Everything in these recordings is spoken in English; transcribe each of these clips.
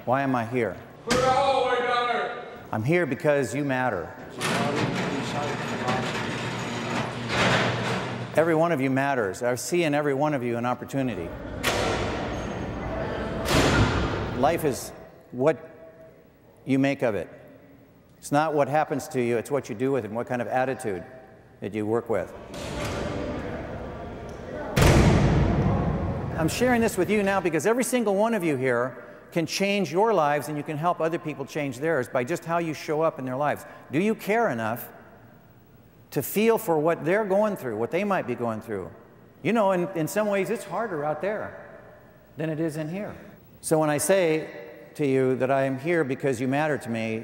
Why am I here? Clear the hallway down there. I'm here because you matter. Every one of you matters. I see in every one of you an opportunity. Life is what you make of it. It's not what happens to you, it's what you do with it and what kind of attitude that you work with. I'm sharing this with you now because every single one of you here can change your lives, and you can help other people change theirs by just how you show up in their lives. Do you care enough to feel for what they're going through, what they might be going through? You know, in some ways it's harder out there than it is in here. So when I say to you that I am here because you matter to me,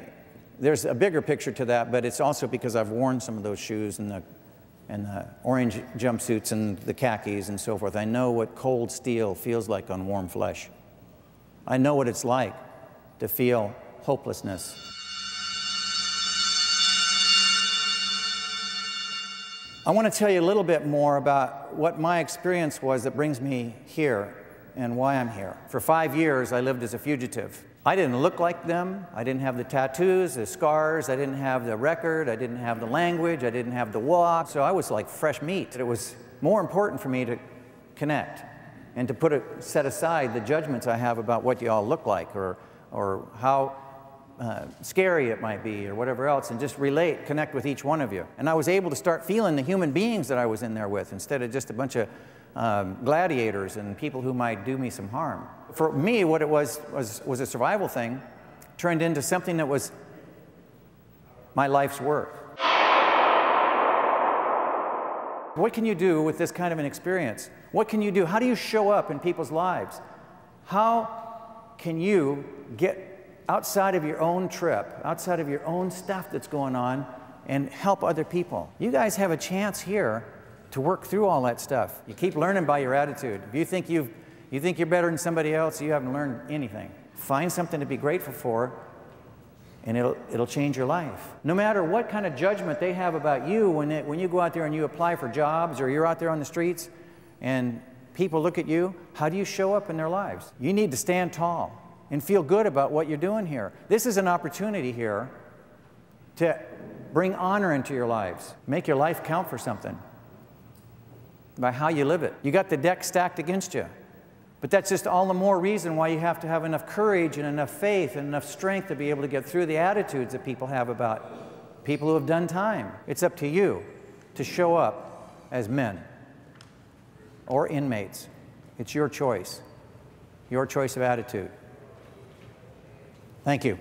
there's a bigger picture to that, but it's also because I've worn some of those shoes and the orange jumpsuits and the khakis and so forth. I know what cold steel feels like on warm flesh. I know what it's like to feel hopelessness. I want to tell you a little bit more about what my experience was that brings me here and why I'm here. For 5 years, I lived as a fugitive. I didn't look like them. I didn't have the tattoos, the scars. I didn't have the record. I didn't have the language. I didn't have the walk. So I was like fresh meat. It was more important for me to connect and to set aside the judgments I have about what you all look like or how scary it might be or whatever else, and just connect with each one of you. And I was able to start feeling the human beings that I was in there with instead of just a bunch of gladiators and people who might do me some harm. For me, what it was a survival thing, turned into something that was my life's work. What can you do with this kind of an experience? What can you do? How do you show up in people's lives? How can you get outside of your own trip, outside of your own stuff that's going on, and help other people? You guys have a chance here to work through all that stuff. You keep learning by your attitude. If you think you're better than somebody else, you haven't learned anything. Find something to be grateful for, and it'll change your life. No matter what kind of judgment they have about you when you go out there and you apply for jobs, or you're out there on the streets and people look at you, how do you show up in their lives? You need to stand tall and feel good about what you're doing here. This is an opportunity here to bring honor into your lives. Make your life count for something by how you live it. You got the deck stacked against you. But that's just all the more reason why you have to have enough courage and enough faith and enough strength to be able to get through the attitudes that people have about people who have done time. It's up to you to show up as men or inmates. It's your choice of attitude. Thank you.